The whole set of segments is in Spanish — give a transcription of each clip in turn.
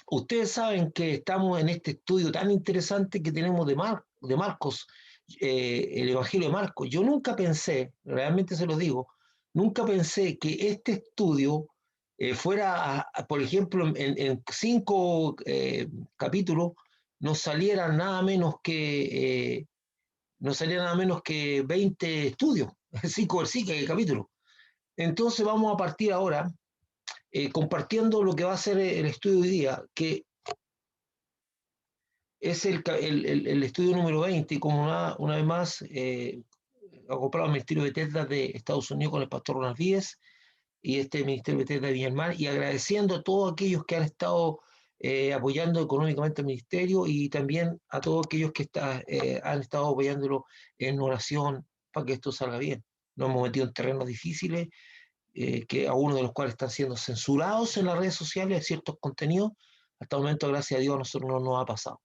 Ustedes saben que estamos en este estudio tan interesante que tenemos de Marcos, el Evangelio de Marcos. Yo nunca pensé, realmente se lo digo, nunca pensé que este estudio fuera, por ejemplo, en 5 capítulos, nos salieran nada menos que, nos salieran nada menos que 20 estudios, 5 capítulos. Entonces vamos a partir ahora compartiendo lo que va a ser el estudio de hoy día, que es el estudio número 20, y como una vez más, acoplado al Ministerio de Bethesda de Estados Unidos con el pastor Ronald Víez y este Ministerio de Bethesda de Villamar, y agradeciendo a todos aquellos que han estado apoyando económicamente al ministerio y también a todos aquellos que han estado apoyándolo en oración para que esto salga bien. Nos hemos metido en terrenos difíciles, que algunos de los cuales están siendo censurados en las redes sociales, ciertos contenidos. Hasta el momento, gracias a Dios, a nosotros no nos ha pasado.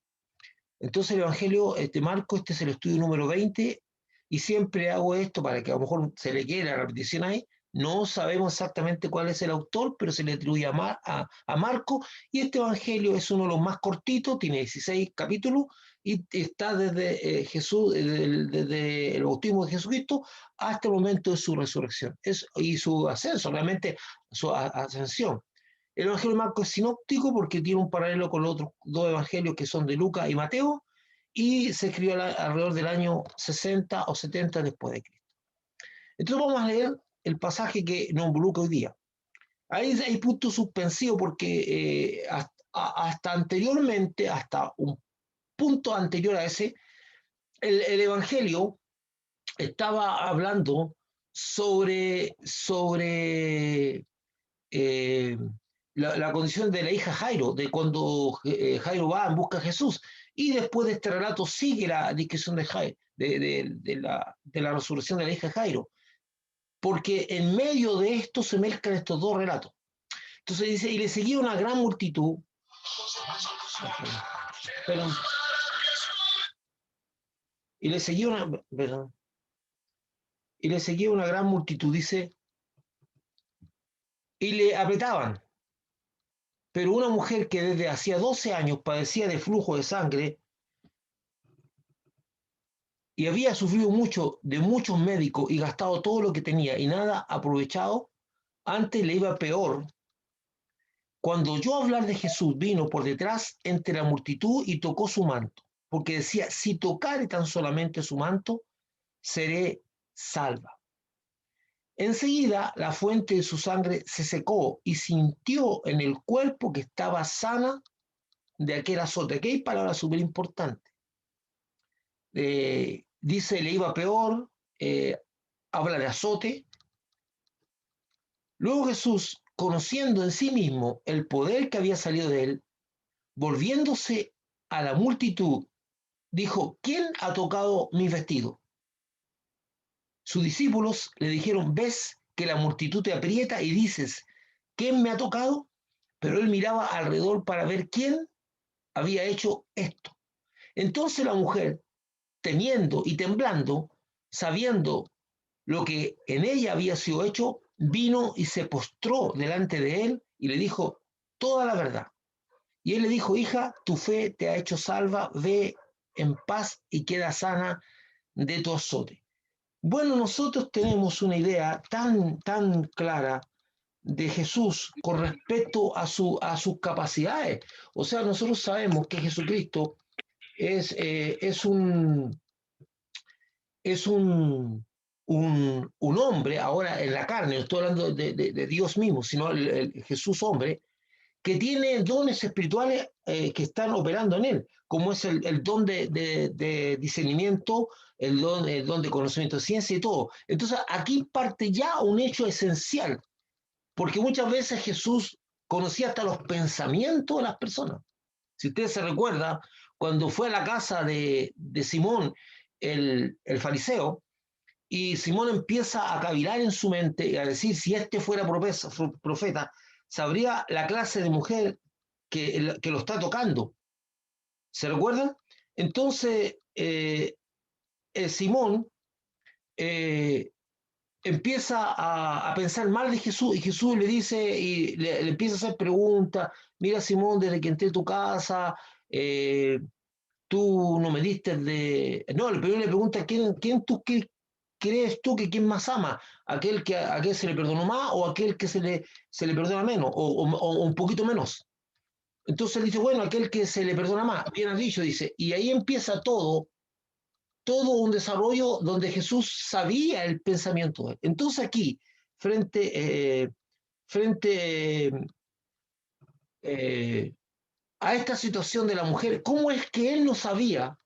Entonces el Evangelio de Marcos, este es el estudio número 20, y siempre hago esto para que a lo mejor se le quede la repetición ahí. No sabemos exactamente cuál es el autor, pero se le atribuye a Marco, y este Evangelio es uno de los más cortitos, tiene 16 capítulos, y está desde Jesús, desde el bautismo de Jesucristo hasta el momento de su resurrección y su ascenso, realmente su ascensión. El Evangelio de Marcos es sinóptico porque tiene un paralelo con los otros dos evangelios que son de Lucas y Mateo, y se escribió alrededor del año 60 o 70 después de Cristo. Entonces vamos a leer el pasaje que nos involucra hoy día. Ahí hay puntos suspensivos porque hasta anteriormente, hasta un punto anterior a ese, el Evangelio estaba hablando sobre eh, la condición de la hija Jairo, de cuando Jairo va en busca de Jesús. Y después de este relato sigue la descripción de, Jairo, de la resurrección de la hija Jairo, porque en medio de esto se mezclan estos dos relatos. Entonces dice, y le seguía una gran multitud, perdón, y le seguía una, perdón, y le seguía una gran multitud, dice, y le apretaban. Pero una mujer que desde hacía 12 años padecía de flujo de sangre y había sufrido mucho de muchos médicos y gastado todo lo que tenía y nada aprovechado, antes le iba peor. Cuando oyó hablar de Jesús, vino por detrás entre la multitud y tocó su manto, porque decía, si tocare tan solamente su manto, seré salva. Enseguida la fuente de su sangre se secó y sintió en el cuerpo que estaba sana de aquel azote. Aquí hay palabras súper importantes. Dice, le iba peor, habla de azote. Luego Jesús, conociendo en sí mismo el poder que había salido de él, volviéndose a la multitud, dijo, ¿quién ha tocado mi vestido? Sus discípulos le dijeron, ¿ves que la multitud te aprieta y dices, ¿quién me ha tocado? Pero él miraba alrededor para ver quién había hecho esto. Entonces la mujer, temiendo y temblando, sabiendo lo que en ella había sido hecho, vino y se postró delante de él y le dijo toda la verdad. Y él le dijo, hija, tu fe te ha hecho salva, ve en paz y queda sana de tu azote. Bueno, nosotros tenemos una idea tan clara de Jesús con respecto a sus capacidades. O sea, nosotros sabemos que Jesucristo es, eh, es un, es un hombre, ahora en la carne, no estoy hablando de Dios mismo, sino el Jesús hombre, que tiene dones espirituales que están operando en él, como es el don de discernimiento, el don de conocimiento de ciencia y todo. Entonces aquí parte ya un hecho esencial, porque muchas veces Jesús conocía hasta los pensamientos de las personas. Si usted se recuerda, cuando fue a la casa de Simón, el fariseo, y Simón empieza a cavilar en su mente y a decir, si este fuera profeta, sabría la clase de mujer que lo está tocando. ¿Se recuerdan? Entonces, Simón, eh, empieza a pensar mal de Jesús y Jesús le dice y le empieza a hacer preguntas. Mira, Simón, desde que entré a tu casa, eh, tú no me diste de... No, el primero le pregunta, ¿quién tú crees tú que quién más ama? ¿Aquel que a aquel se le perdonó más o aquel que se le perdona menos o un poquito menos? Entonces él dice, bueno, aquel que se le perdona más, bien has dicho, dice, y ahí empieza todo un desarrollo donde Jesús sabía el pensamiento de él. Entonces aquí, frente eh, a esta situación de la mujer, ¿cómo es que él no sabía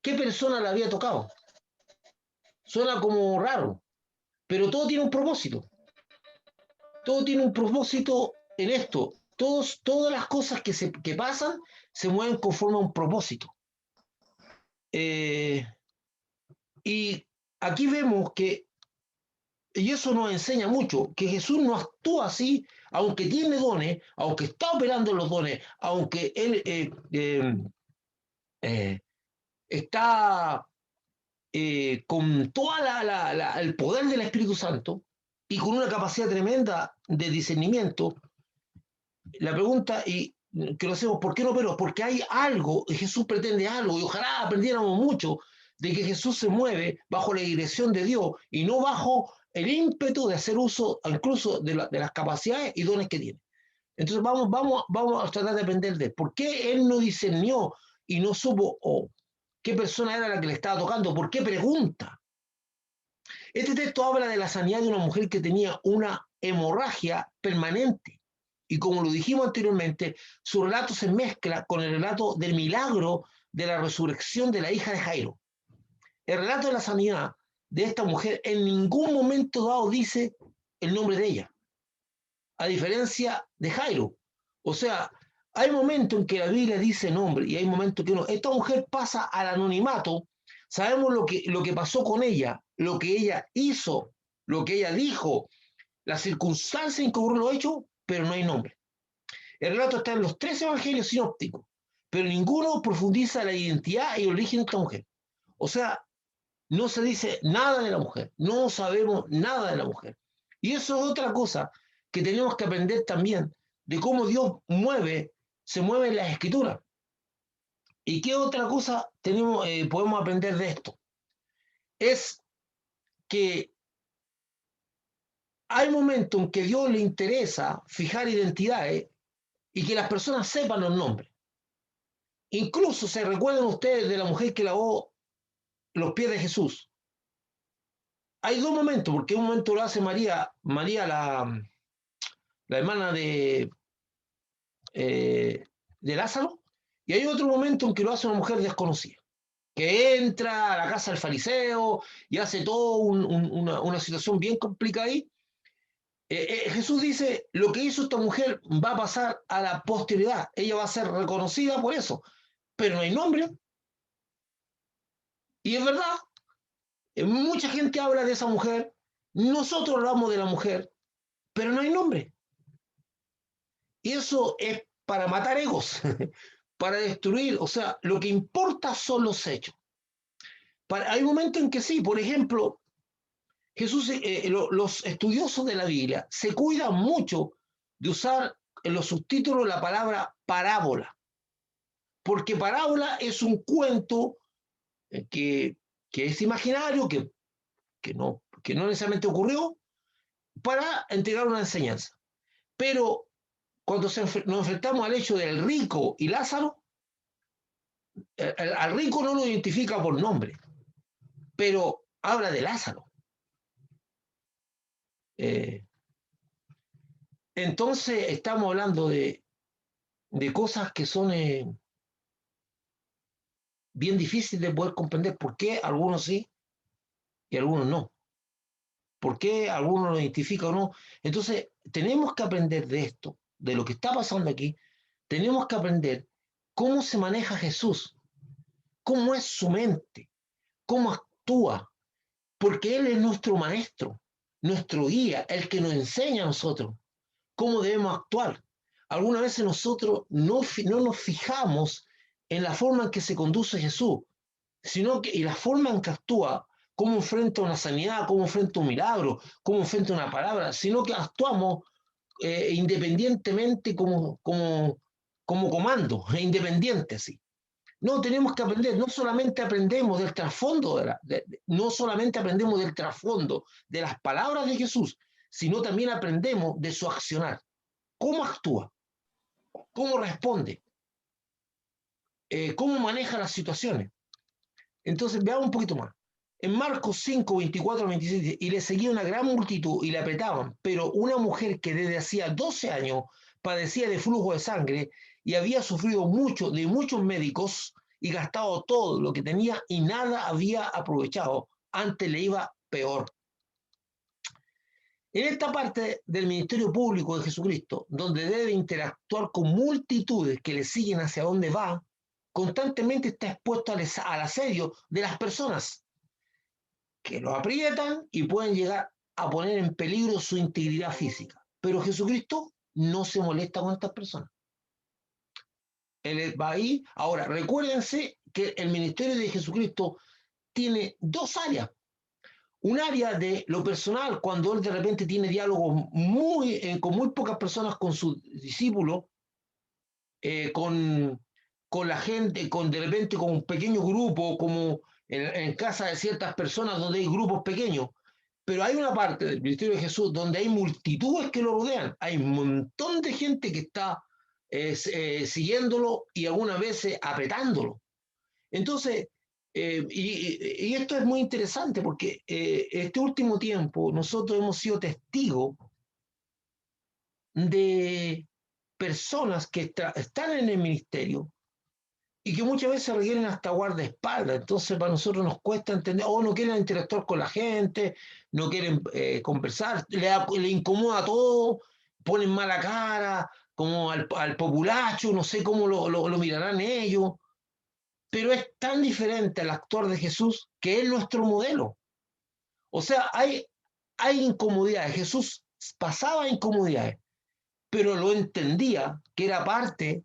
qué persona le había tocado? Suena como raro, pero todo tiene un propósito. Todo tiene un propósito en esto. Todas las cosas que pasan se mueven conforme a un propósito. Eh, y aquí vemos que, y eso nos enseña mucho, que Jesús no actúa así, aunque tiene dones, aunque está operando los dones, aunque él eh, está con todo el poder del Espíritu Santo y con una capacidad tremenda de discernimiento. La pregunta, y que lo hacemos, ¿por qué no operó? Porque hay algo, Jesús pretende algo, y ojalá aprendiéramos mucho de que Jesús se mueve bajo la dirección de Dios y no bajo el ímpetu de hacer uso incluso de las capacidades y dones que tiene. Entonces vamos a tratar de aprender de por qué él no discernió y no supo qué persona era la que le estaba tocando, por qué pregunta. Este texto habla de la sanidad de una mujer que tenía una hemorragia permanente. Y como lo dijimos anteriormente, su relato se mezcla con el relato del milagro de la resurrección de la hija de Jairo. El relato de la sanidad de esta mujer en ningún momento dado dice el nombre de ella, a diferencia de Jairo. O sea, hay momentos en que la Biblia dice nombre y hay momentos que no. Esta mujer pasa al anonimato, sabemos lo que pasó con ella, lo que ella hizo, lo que ella dijo, las circunstancias en que ocurrió lo hecho, pero no hay nombre. El relato está en los 3 evangelios sinópticos, pero ninguno profundiza la identidad y el origen de esta mujer. O sea, no se dice nada de la mujer, no sabemos nada de la mujer. Y eso es otra cosa que tenemos que aprender también, de cómo Dios se mueve en las escrituras. ¿Y qué otra cosa podemos aprender de esto? Es que hay momentos en que a Dios le interesa fijar identidades y que las personas sepan los nombres. Incluso se recuerdan ustedes de la mujer que lavó los pies de Jesús. Hay 2 momentos, porque un momento lo hace María la hermana de Lázaro, y hay otro momento en que lo hace una mujer desconocida, que entra a la casa del fariseo y hace toda una situación bien complicada ahí. Jesús dice, lo que hizo esta mujer va a pasar a la posteridad, ella va a ser reconocida por eso, pero no hay nombre. Y es verdad, mucha gente habla de esa mujer, nosotros hablamos de la mujer, pero no hay nombre. Y eso es para matar egos, para destruir, o sea, lo que importa son los hechos. Hay momentos en que sí, por ejemplo, Jesús, los estudiosos de la Biblia se cuidan mucho de usar en los subtítulos la palabra parábola, porque parábola es un cuento eh, que, que es imaginario, que no necesariamente ocurrió, para entregar una enseñanza. Pero cuando nos enfrentamos al hecho del rico y Lázaro, al rico no lo identifica por nombre, pero habla de Lázaro. Eh, entonces estamos hablando de cosas que son bien difíciles de poder comprender. ¿Por qué algunos sí y algunos no? ¿Por qué algunos lo identifican o no? Entonces tenemos que aprender de esto, de lo que está pasando aquí. Tenemos que aprender cómo se maneja Jesús, cómo es su mente, cómo actúa, porque Él es nuestro maestro, nuestro guía, el que nos enseña a nosotros cómo debemos actuar. Algunas veces nosotros no nos fijamos en la forma en que se conduce Jesús, y la forma en que actúa cómo enfrenta una sanidad, cómo enfrenta un milagro, cómo enfrenta una palabra, sino que actuamos independientemente como comando, independiente, sí. No, tenemos que aprender, no solamente aprendemos del trasfondo, no solamente aprendemos del trasfondo de las palabras de Jesús, sino también aprendemos de su accionar. ¿Cómo actúa? ¿Cómo responde? ¿Cómo maneja las situaciones? Entonces, veamos un poquito más. En Marcos 5, 24, 26, dice, y le seguía una gran multitud y le apretaban, pero una mujer que desde hacía 12 años padecía de flujo de sangre y había sufrido mucho de muchos médicos y gastado todo lo que tenía y nada había aprovechado, antes le iba peor. En esta parte del ministerio público de Jesucristo, donde debe interactuar con multitudes que le siguen hacia donde va, constantemente está expuesto al asedio de las personas que lo aprietan y pueden llegar a poner en peligro su integridad física. Pero Jesucristo no se molesta con estas personas. Él va ahí. Ahora, recuérdense que el ministerio de Jesucristo tiene dos áreas. Un área de lo personal, cuando él de repente tiene diálogos con muy pocas personas, con sus discípulos, eh, con, con la gente, de repente con un pequeño grupo, como en casa de ciertas personas donde hay grupos pequeños. Pero hay una parte del ministerio de Jesús donde hay multitudes que lo rodean, hay un montón de gente que está siguiéndolo y algunas veces apretándolo. Entonces, y esto es muy interesante porque este último tiempo nosotros hemos sido testigos de personas que están en el ministerio y que muchas veces requieren hasta guardaespaldas. Entonces, para nosotros nos cuesta entender, o no quieren interactuar con la gente, no quieren conversar, le incomoda todo, ponen mala cara, como al populacho, no sé cómo lo mirarán ellos, pero es tan diferente al actuar de Jesús que es nuestro modelo. O sea, hay incomodidades. Jesús pasaba incomodidades, pero lo entendía que era parte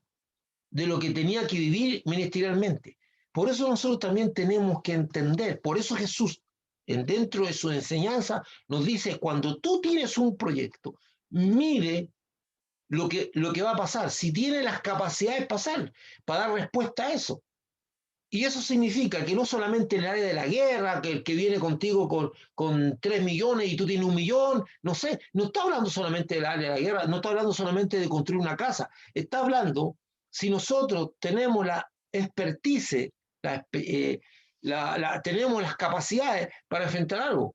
de lo que tenía que vivir ministerialmente. Por eso nosotros también tenemos que entender, por eso Jesús, dentro de su enseñanza, nos dice, cuando tú tienes un proyecto, mide lo que va a pasar, si tiene las capacidades para dar respuesta a eso. Y eso significa que no solamente en el área de la guerra, que el que viene contigo con 3 millones y tú tienes 1 millón, no sé, no está hablando solamente del área de la guerra, no está hablando solamente de construir una casa, está hablando, si nosotros tenemos la expertise, tenemos las capacidades para enfrentar algo.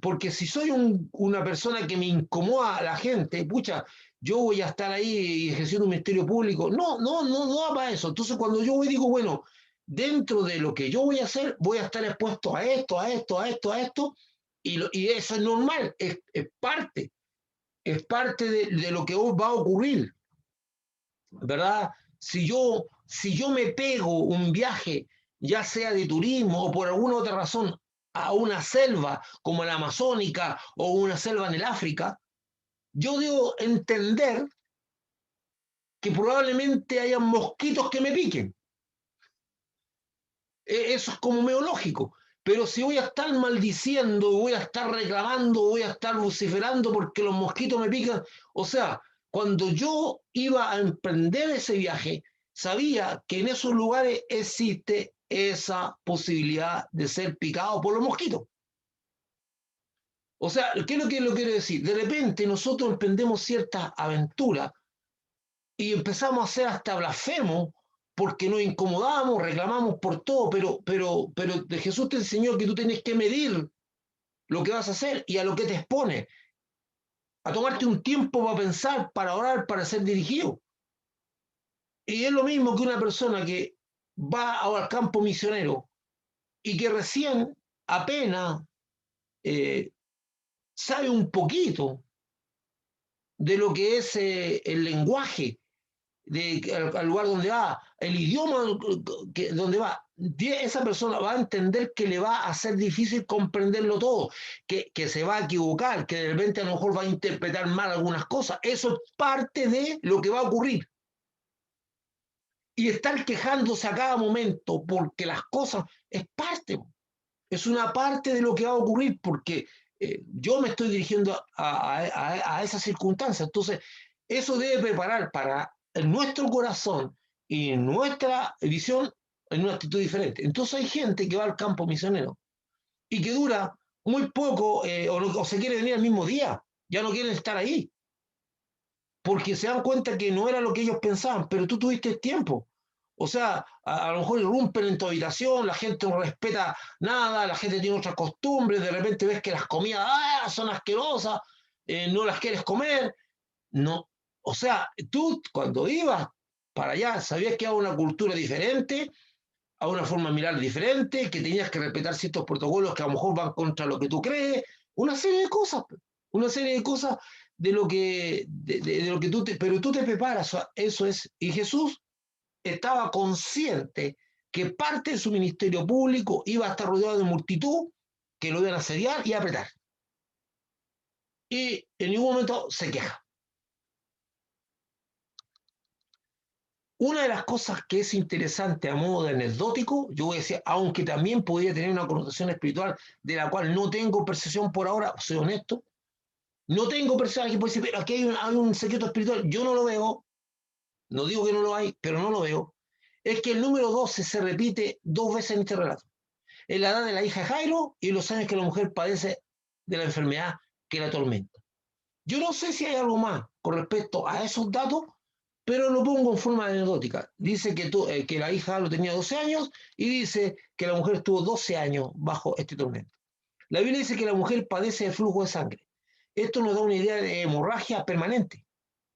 Porque si soy una persona que me incomoda a la gente, pucha, yo voy a estar ahí ejerciendo un ministerio público. No va para eso. Entonces, cuando yo voy, digo, bueno, dentro de lo que yo voy a hacer, voy a estar expuesto a esto, a esto, a esto, a esto, y eso es normal, es parte de lo que va a ocurrir, ¿verdad? Si yo me pego un viaje, ya sea de turismo o por alguna otra razón, a una selva como la amazónica o una selva en el África, yo debo entender que probablemente haya mosquitos que me piquen. Eso es como medio lógico. Pero si voy a estar maldiciendo, voy a estar reclamando, voy a estar vociferando porque los mosquitos me pican, o sea, cuando yo iba a emprender ese viaje, sabía que en esos lugares existe esa posibilidad de ser picado por los mosquitos. O sea, ¿qué es lo que lo quiero decir? De repente nosotros emprendemos ciertas aventuras y empezamos a hacer hasta blasfemos porque nos incomodamos, reclamamos por todo, pero de Jesús te enseñó que tú tienes que medir lo que vas a hacer y a lo que te expone, a tomarte un tiempo para pensar, para orar, para ser dirigido. Y es lo mismo que una persona que va al campo misionero y que recién apenas eh, sabe un poquito de lo que es el lenguaje al lugar donde va, el idioma donde va, esa persona va a entender que le va a ser difícil comprenderlo todo, que se va a equivocar, que de repente a lo mejor va a interpretar mal algunas cosas. Eso es parte de lo que va a ocurrir. Y estar quejándose a cada momento porque las cosas es parte. Es una parte de lo que va a ocurrir porque yo me estoy dirigiendo a esa circunstancia. Entonces, eso debe preparar para nuestro corazón y nuestra visión en una actitud diferente. Entonces hay gente que va al campo misionero y que dura muy poco o se quiere venir el mismo día, ya no quieren estar ahí, porque se dan cuenta que no era lo que ellos pensaban, pero tú tuviste tiempo. O sea, a lo mejor irrumpen en tu habitación, la gente no respeta nada, la gente tiene otras costumbres, de repente ves que las comidas son asquerosas, no las quieres comer. No, o sea, tú cuando ibas para allá sabías que había una cultura diferente, a una forma de mirar diferente, que tenías que respetar ciertos protocolos que a lo mejor van contra lo que tú crees, una serie de cosas, una serie de cosas de lo que tú te, pero tú te preparas, eso es, y Jesús estaba consciente que parte de su ministerio público iba a estar rodeado de multitud que lo iban a asediar y a apretar. Y en ningún momento se queja. Una de las cosas que es interesante a modo de anecdótico, yo voy a decir, aunque también podría tener una connotación espiritual de la cual no tengo percepción por ahora, soy honesto, no tengo percepción, que puede decir, pero aquí hay un secreto espiritual, yo no lo veo, no digo que no lo hay, pero no lo veo, es que el número 12 se repite 2 veces en este relato. En la edad de la hija de Jairo y los años que la mujer padece de la enfermedad que la atormenta. Yo no sé si hay algo más con respecto a esos datos, pero lo pongo en forma anecdótica. Dice que la hija lo tenía 12 años y dice que la mujer estuvo 12 años bajo este tormento. La Biblia dice que la mujer padece de flujo de sangre. Esto nos da una idea de hemorragia permanente,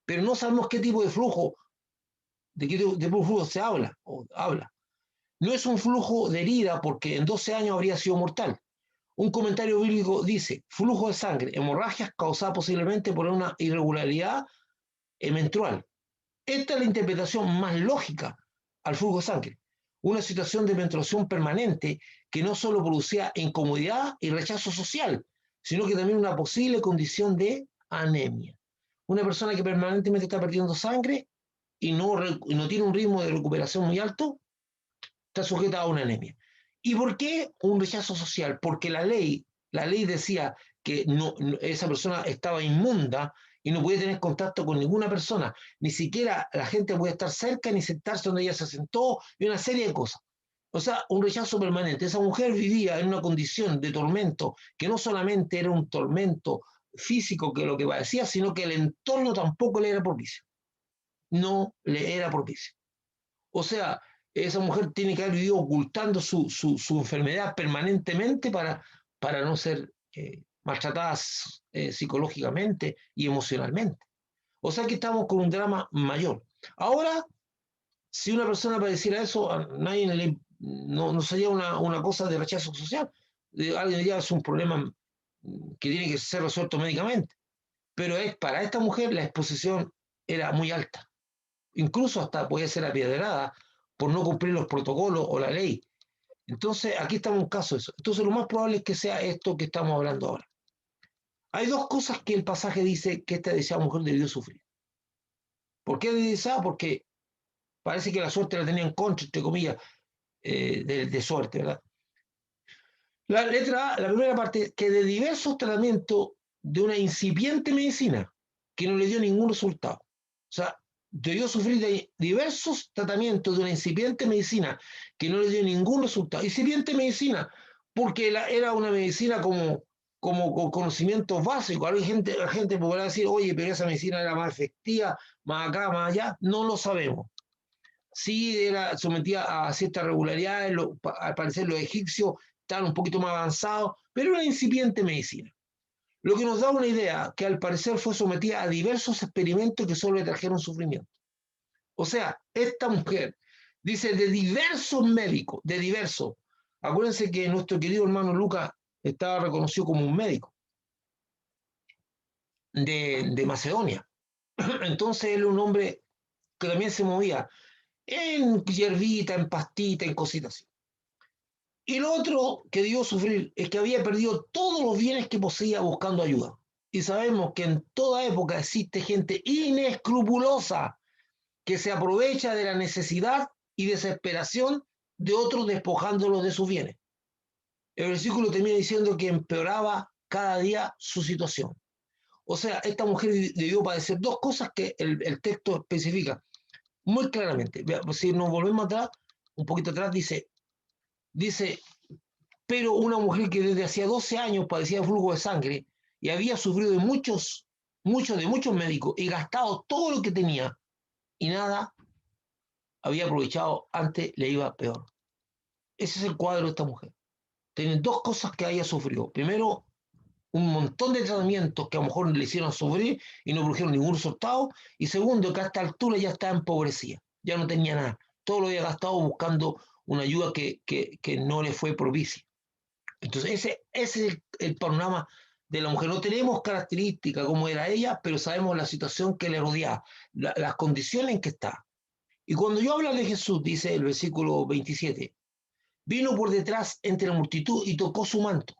pero no sabemos qué tipo de flujo, de qué tipo de flujo se habla. No es un flujo de herida porque en 12 años habría sido mortal. Un comentario bíblico dice, flujo de sangre, hemorragias causadas posiblemente por una irregularidad menstrual. Esta es la interpretación más lógica al flujo de sangre. Una situación de menstruación permanente que no solo producía incomodidad y rechazo social, sino que también una posible condición de anemia. Una persona que permanentemente está perdiendo sangre y no tiene un ritmo de recuperación muy alto, está sujeta a una anemia. ¿Y por qué un rechazo social? Porque la ley decía que esa persona estaba inmunda y no podía tener contacto con ninguna persona, ni siquiera la gente podía estar cerca ni sentarse donde ella se sentó y una serie de cosas. O sea, un rechazo permanente. Esa mujer vivía en una condición de tormento que no solamente era un tormento físico que lo que padecía, sino que el entorno tampoco le era propicio. No le era propicio. O sea, esa mujer tiene que haber vivido ocultando su enfermedad permanentemente para no ser maltratada psicológicamente y emocionalmente. O sea que estamos con un drama mayor. Ahora, si una persona padeciera eso, a nadie no sería una cosa de rechazo social. Alguien diría es un problema que tiene que ser resuelto médicamente. Pero para esta mujer la exposición era muy alta, incluso hasta puede ser apiedrada por no cumplir los protocolos o la ley. Entonces, aquí estamos en un caso de eso. Entonces, lo más probable es que sea esto que estamos hablando ahora. Hay dos cosas que el pasaje dice que esta deseada mujer debió sufrir. ¿Por qué deseada? Porque parece que la suerte la tenía en contra, entre comillas, de suerte, ¿verdad? La letra A, la primera parte, que de diversos tratamientos de una incipiente medicina que no le dio ningún resultado. O sea, debió sufrir de diversos tratamientos de una incipiente medicina que no le dio ningún resultado. Incipiente medicina, porque era una medicina como con conocimientos básicos. La gente podrá decir, oye, pero esa medicina era más efectiva, más acá, más allá. No lo sabemos. Sí, era sometida a ciertas regularidades, al parecer los egipcios estaban un poquito más avanzados, pero era una incipiente medicina. Lo que nos da una idea que al parecer fue sometida a diversos experimentos que solo le trajeron sufrimiento. O sea, esta mujer dice de diversos médicos, de diversos. Acuérdense que nuestro querido hermano Lucas estaba reconocido como un médico de Macedonia. Entonces él era un hombre que también se movía en hierbita, en pastita, en cositas así. Y lo otro que dio sufrir es que había perdido todos los bienes que poseía buscando ayuda. Y sabemos que en toda época existe gente inescrupulosa que se aprovecha de la necesidad y desesperación de otros despojándolos de sus bienes. El versículo termina diciendo que empeoraba cada día su situación. O sea, esta mujer debió padecer dos cosas que el texto especifica muy claramente. Si nos volvemos atrás, un poquito atrás, dice, pero una mujer que desde hacía 12 años padecía de flujo de sangre y había sufrido de muchos médicos y gastado todo lo que tenía y nada había aprovechado, antes le iba peor. Ese es el cuadro de esta mujer. Tienen dos cosas que haya sufrido. Primero, un montón de tratamientos que a lo mejor le hicieron sufrir y no produjeron ningún resultado. Y segundo, que a esta altura ya estaba empobrecida, ya no tenía nada. Todo lo había gastado buscando una ayuda que no le fue propicia. Entonces, ese es el panorama de la mujer. No tenemos características como era ella, pero sabemos la situación que le rodeaba, las condiciones en que está. Y cuando yo hablo de Jesús, dice el versículo 27, vino por detrás entre la multitud y tocó su manto.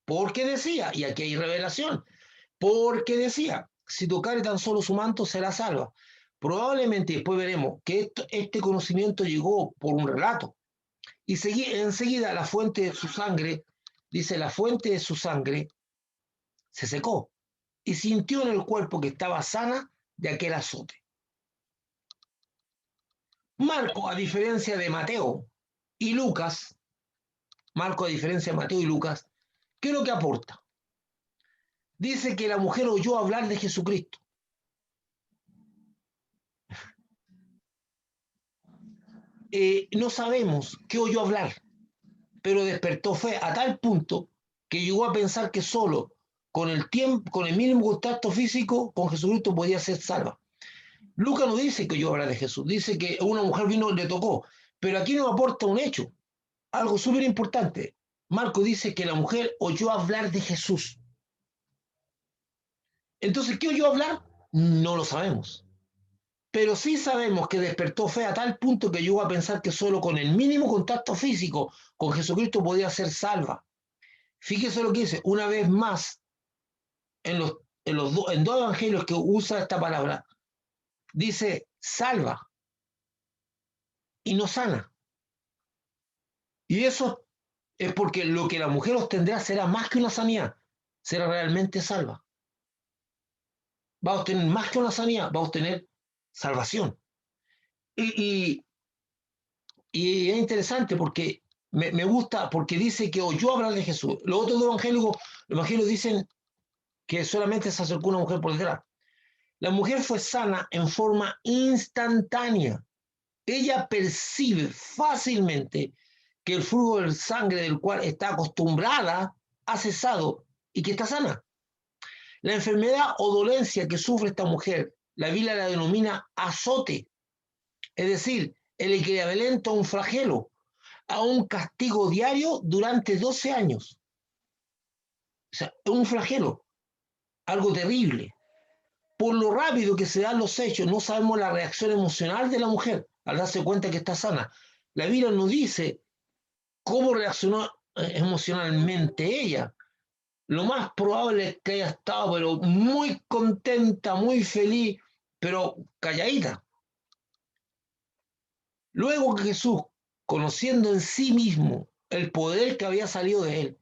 Porque decía, y aquí hay revelación, porque decía, si tocare tan solo su manto será salva. Probablemente después veremos que este conocimiento llegó por un relato. Y enseguida la fuente de su sangre, dice, la fuente de su sangre se secó y sintió en el cuerpo que estaba sana de aquel azote. Marco, a diferencia de Mateo y Lucas, Marco, a diferencia de Mateo y Lucas, ¿qué es lo que aporta? Dice que la mujer oyó hablar de Jesucristo. No sabemos qué oyó hablar, pero despertó fe a tal punto que llegó a pensar que solo con el tiempo, con el mínimo contacto físico con Jesucristo podía ser salva. Lucas no dice que oyó hablar de Jesús, dice que una mujer vino y le tocó, pero aquí nos aporta un hecho, algo súper importante. Marco dice que la mujer oyó hablar de Jesús. Entonces, ¿qué oyó hablar? No lo sabemos. Pero sí sabemos que despertó fe a tal punto que llegó a pensar que solo con el mínimo contacto físico con Jesucristo podía ser salva. Fíjese lo que dice, una vez más, en dos evangelios que usa esta palabra, dice salva y no sana. Y eso es porque lo que la mujer obtendrá será más que una sanidad, será realmente salva. Va a obtener más que una sanidad, va a obtener salvación. Y, y, y es interesante porque me gusta, porque dice que oyó hablar de Jesús. Los otros evangelios dicen que solamente se acercó una mujer por detrás. La mujer fue sana en forma instantánea. Ella percibe fácilmente que el flujo de sangre del cual está acostumbrada ha cesado y que está sana. La enfermedad o dolencia que sufre esta mujer, la Biblia la denomina azote, es decir, el equivalente a un flagelo, a un castigo diario durante 12 años. O sea, es un flagelo, algo terrible. Por lo rápido que se dan los hechos, no sabemos la reacción emocional de la mujer al darse cuenta que está sana. La Biblia nos dice cómo reaccionó emocionalmente ella. Lo más probable es que haya estado pero muy contenta, muy feliz, pero calladita. Luego que Jesús, conociendo en sí mismo el poder que había salido de él,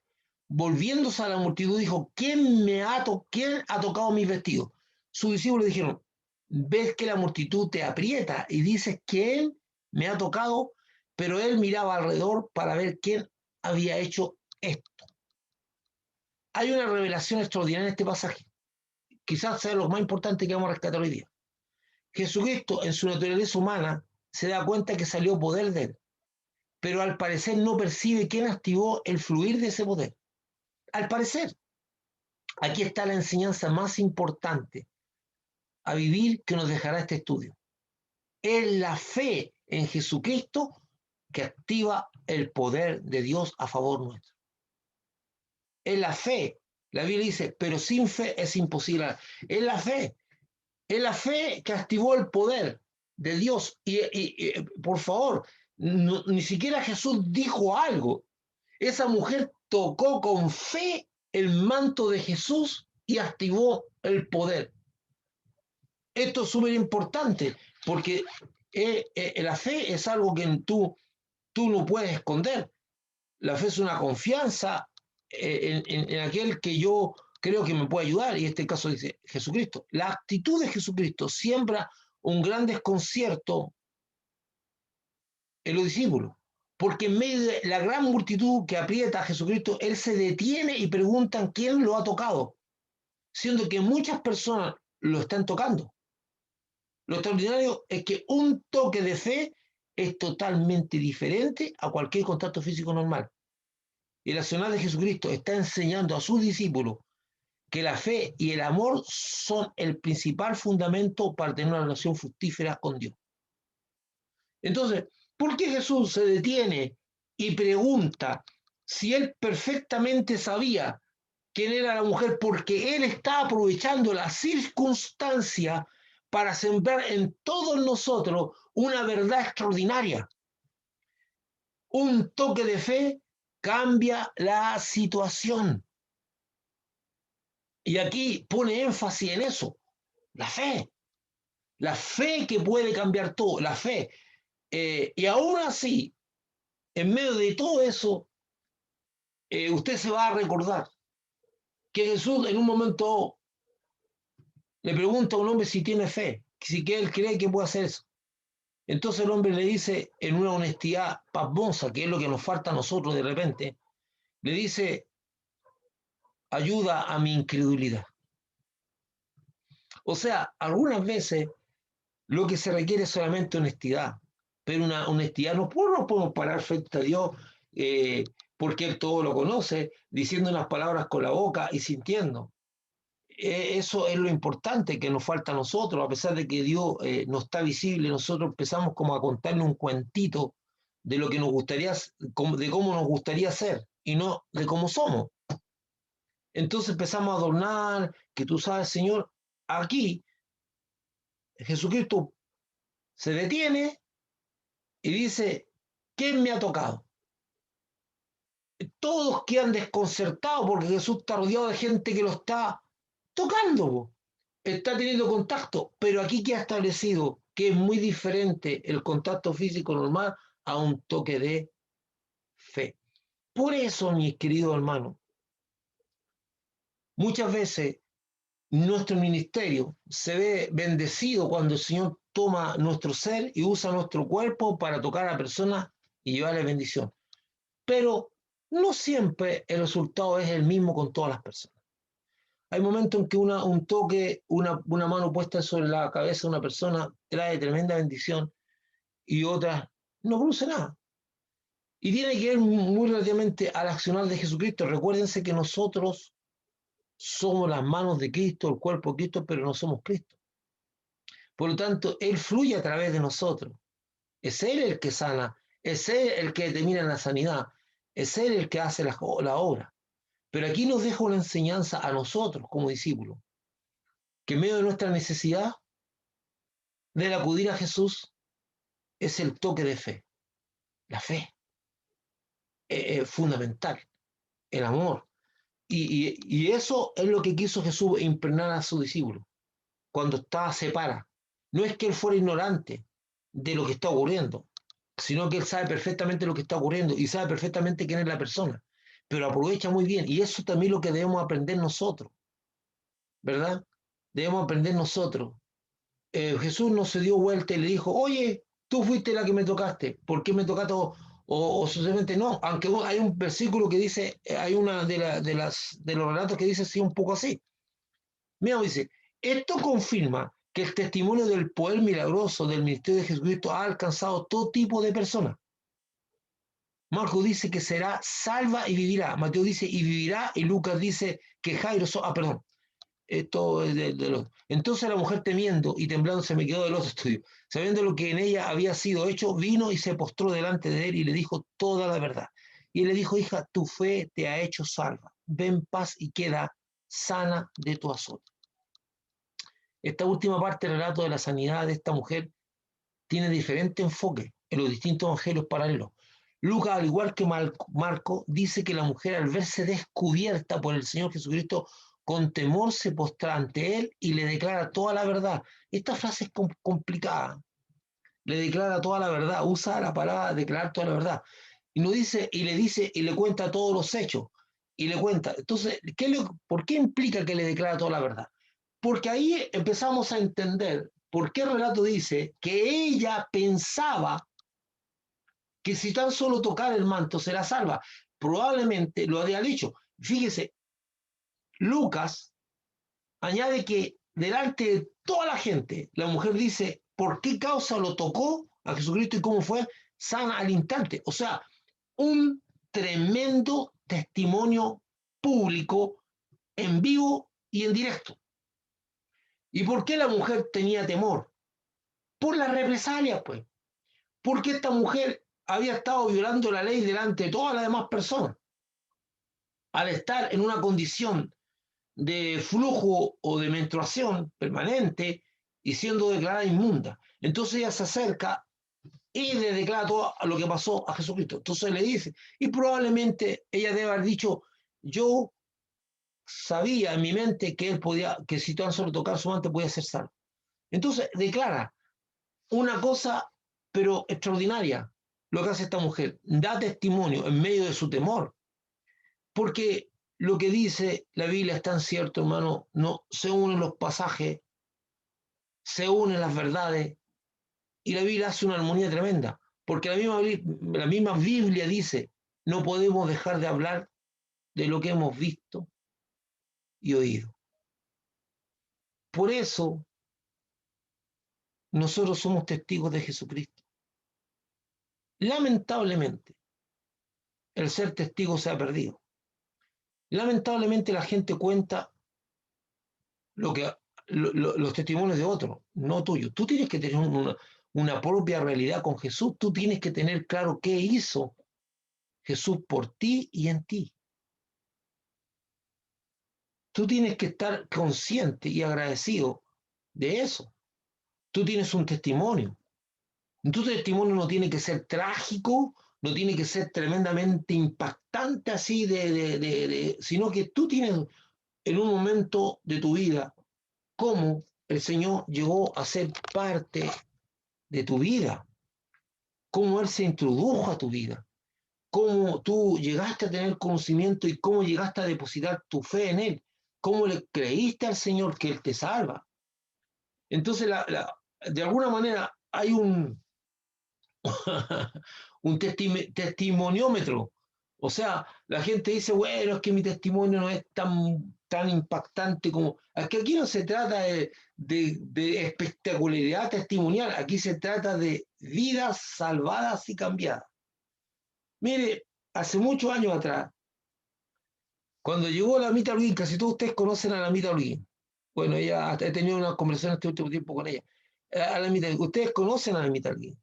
volviéndose a la multitud, dijo, ¿quién ha tocado mis vestidos? Sus discípulos dijeron, ves que la multitud te aprieta y dices, ¿quién me ha tocado? Pero él miraba alrededor para ver quién había hecho esto. Hay una revelación extraordinaria en este pasaje. Quizás sea lo más importante que vamos a rescatar hoy día. Jesucristo, en su naturaleza humana, se da cuenta que salió poder de él, pero al parecer no percibe quién activó el fluir de ese poder. Al parecer, aquí está la enseñanza más importante a vivir que nos dejará este estudio. Es la fe en Jesucristo que activa el poder de Dios a favor nuestro. Es la fe. La Biblia dice, pero sin fe es imposible. Es la fe. Es la fe que activó el poder de Dios. Y por favor, ni siquiera Jesús dijo algo. Esa mujer tocó con fe el manto de Jesús y activó el poder. Esto es súper importante porque la fe es algo que tú no puedes esconder. La fe es una confianza en aquel que yo creo que me puede ayudar, y en este caso dice Jesucristo. La actitud de Jesucristo siembra un gran desconcierto en los discípulos, porque en medio de la gran multitud que aprieta a Jesucristo, Él se detiene y preguntan quién lo ha tocado, siendo que muchas personas lo están tocando. Lo extraordinario es que un toque de fe es totalmente diferente a cualquier contacto físico normal. Y el accionar de Jesucristo está enseñando a sus discípulos que la fe y el amor son el principal fundamento para tener una relación fructífera con Dios. Entonces, ¿por qué Jesús se detiene y pregunta si él perfectamente sabía quién era la mujer? Porque él está aprovechando la circunstancia para sembrar en todos nosotros una verdad extraordinaria. Un toque de fe cambia la situación. Y aquí pone énfasis en eso, la fe que puede cambiar todo, la fe. Y aún así, en medio de todo eso, usted se va a recordar que Jesús en un momento le pregunta a un hombre si tiene fe, si que él cree que puede hacer eso. Entonces el hombre le dice en una honestidad pasmosa, que es lo que nos falta a nosotros de repente, le dice, ayuda a mi incredulidad. O sea, algunas veces lo que se requiere es solamente honestidad, pero una honestidad no podemos parar frente a Dios porque Él todo lo conoce, diciendo unas palabras con la boca y sintiendo. Eso es lo importante que nos falta a nosotros, a pesar de que Dios no está visible, nosotros empezamos como a contarle un cuentito de lo que nos gustaría, de cómo nos gustaría ser y no de cómo somos. Entonces empezamos a adornar, que tú sabes, Señor, aquí Jesucristo se detiene y dice, ¿quién me ha tocado? Todos quedan desconcertados porque Jesús está rodeado de gente que lo está tocando, está teniendo contacto, pero aquí queda establecido que es muy diferente el contacto físico normal a un toque de fe. Por eso, mis queridos hermanos, muchas veces nuestro ministerio se ve bendecido cuando el Señor toma nuestro ser y usa nuestro cuerpo para tocar a personas y llevarle bendición. Pero no siempre el resultado es el mismo con todas las personas. Hay momentos en que un toque, una mano puesta sobre la cabeza de una persona trae tremenda bendición y otras no produce nada. Y tiene que ver muy relativamente al accionar de Jesucristo. Recuérdense que nosotros somos las manos de Cristo, el cuerpo de Cristo, pero no somos Cristo. Por lo tanto, Él fluye a través de nosotros. Es Él el que sana, es Él el que determina la sanidad, es Él el que hace la obra. Pero aquí nos deja una enseñanza a nosotros como discípulos, que en medio de nuestra necesidad de acudir a Jesús es el toque de fe. La fe es fundamental, el amor. Y eso es lo que quiso Jesús impregnar a sus discípulos cuando estaba separa. No es que él fuera ignorante de lo que está ocurriendo, sino que él sabe perfectamente lo que está ocurriendo y sabe perfectamente quién es la persona, pero aprovecha muy bien. Y eso también es lo que debemos aprender nosotros, ¿verdad? Debemos aprender nosotros. Jesús no se dio vuelta y le dijo, oye, tú fuiste la que me tocaste, ¿por qué me tocaste? O sucesivamente no, aunque hay un versículo que dice, hay una de los relatos que dice sí un poco así. Mira, dice, esto confirma que el testimonio del poder milagroso del ministerio de Jesucristo ha alcanzado todo tipo de personas. Marcos dice que será salva y vivirá. Mateo dice y vivirá. Y Lucas dice que Jairo, perdón, esto es Entonces la mujer temiendo y temblando se me quedó del otro estudio. Sabiendo lo que en ella había sido hecho, vino y se postró delante de él y le dijo toda la verdad. Y él le dijo, hija, tu fe te ha hecho salva. Ven en paz y queda sana de tu azote. Esta última parte del relato de la sanidad de esta mujer tiene diferente enfoque en los distintos evangelios paralelos. Lucas, al igual que Marco, dice que la mujer al verse descubierta por el Señor Jesucristo, con temor se postra ante él y le declara toda la verdad. Esta frase es complicada. Le declara toda la verdad, usa la palabra declarar toda la verdad. Y no dice, y le dice, y le cuenta todos los hechos, y le cuenta. Entonces, ¿por qué implica que le declara toda la verdad? Porque ahí empezamos a entender por qué el relato dice que ella pensaba que si tan solo tocar el manto será salva. Probablemente lo había dicho. Fíjese, Lucas añade que delante de toda la gente, la mujer dice por qué causa lo tocó a Jesucristo y cómo fue sana al instante. O sea, un tremendo testimonio público en vivo y en directo. ¿Y por qué la mujer tenía temor? Por las represalias, pues. Porque esta mujer había estado violando la ley delante de todas las demás personas. Al estar en una condición de flujo o de menstruación permanente y siendo declarada inmunda. Entonces ella se acerca y le declara todo lo que pasó a Jesucristo. Entonces le dice, y probablemente ella debe haber dicho, yo sabía en mi mente que él podía, que si tan solo tocar su manto podía ser salvo. Entonces declara una cosa, pero extraordinaria, lo que hace esta mujer. Da testimonio en medio de su temor, porque lo que dice la Biblia es tan cierto, hermano, no se unen los pasajes, se unen las verdades, y la Biblia hace una armonía tremenda, porque la misma Biblia dice, no podemos dejar de hablar de lo que hemos visto y oído. Por eso nosotros somos testigos de Jesucristo. Lamentablemente, el ser testigo se ha perdido. Lamentablemente la gente cuenta lo que, los testimonios de otros, no tuyos. Tú tienes que tener una propia realidad con Jesús. Tú tienes que tener claro qué hizo Jesús por ti y en ti. Tú tienes que estar consciente y agradecido de eso. Tú tienes un testimonio. Tu testimonio no tiene que ser trágico, no tiene que ser tremendamente impactante así, sino que tú tienes en un momento de tu vida cómo el Señor llegó a ser parte de tu vida, cómo Él se introdujo a tu vida, cómo tú llegaste a tener conocimiento y cómo llegaste a depositar tu fe en Él, cómo le creíste al Señor que Él te salva. Entonces, de alguna manera hay un testimoniómetro. O sea, la gente dice, bueno, es que mi testimonio no es tan impactante como... Es que aquí no se trata de espectacularidad testimonial, aquí se trata de vidas salvadas y cambiadas. Mire, hace muchos años atrás, cuando llegó la Mita Holguín, casi todos ustedes conocen a la Mita Holguín. Bueno, ella, he tenido una conversación este último tiempo con ella. A la Mita, ustedes conocen a la Mita Holguín.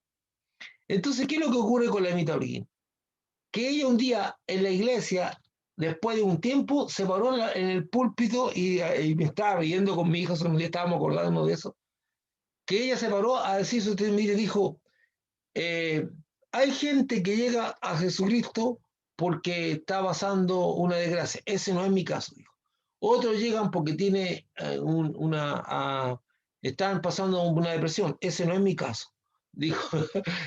Entonces, ¿qué es lo que ocurre con la Mita Holguín? Que ella un día en la iglesia, después de un tiempo, se paró en el púlpito y me estaba riendo con mi hijo, un día estábamos acordando de eso, que ella se paró a decir su testimonio y dijo, eh, hay gente que llega a Jesucristo porque está pasando una desgracia. Ese no es mi caso, dijo. Otros llegan porque tiene están pasando una depresión. Ese no es mi caso, dijo.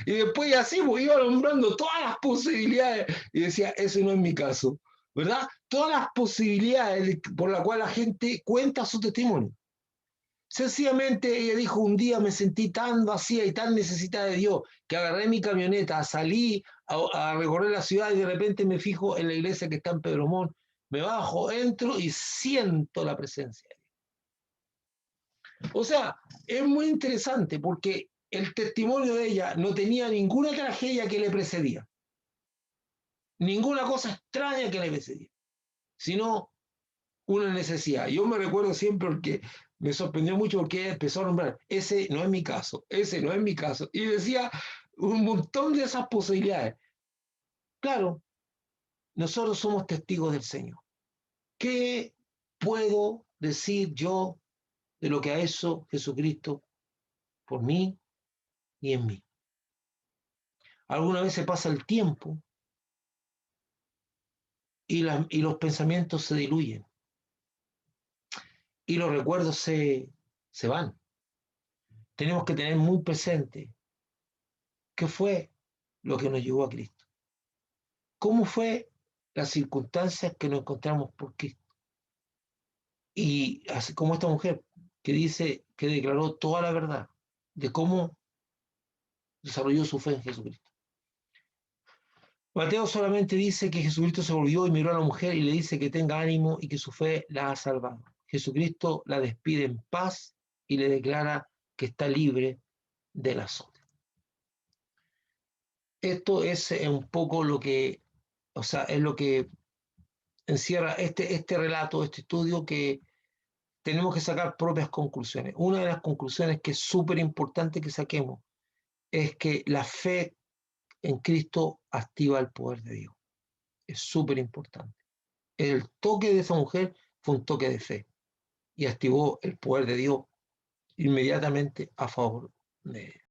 Y después así pues, iba nombrando todas las posibilidades y decía, ese no es mi caso, ¿verdad? Todas las posibilidades por las cuales la gente cuenta su testimonio. Sencillamente ella dijo, un día me sentí tan vacía y tan necesitada de Dios que agarré mi camioneta, salí a recorrer la ciudad y de repente me fijo en la iglesia que está en Pedromón, me bajo, entro y siento la presencia de Dios. O sea, es muy interesante porque el testimonio de ella no tenía ninguna tragedia que le precedía, ninguna cosa extraña que le precedía, sino una necesidad. Yo me recuerdo siempre porque me sorprendió mucho porque empezó a nombrar, ese no es mi caso, ese no es mi caso. Y decía un montón de esas posibilidades. Claro, nosotros somos testigos del Señor. ¿Qué puedo decir yo de lo que ha hecho Jesucristo por mí y en mí? Alguna vez se pasa el tiempo y los pensamientos se diluyen y los recuerdos se van. Tenemos que tener muy presente qué fue lo que nos llevó a Cristo. ¿Cómo fue las circunstancias que nos encontramos por Cristo? Y así como esta mujer que dice que declaró toda la verdad de cómo desarrolló su fe en Jesucristo. Mateo solamente dice que Jesucristo se volvió y miró a la mujer y le dice que tenga ánimo y que su fe la ha salvado. Jesucristo la despide en paz y le declara que está libre del azote. Esto es un poco lo que, o sea, es lo que encierra este relato, este estudio, que tenemos que sacar propias conclusiones. Una de las conclusiones que es súper importante que saquemos es que la fe en Cristo activa el poder de Dios. Es súper importante. El toque de esa mujer fue un toque de fe y activó el poder de Dios inmediatamente a favor de él.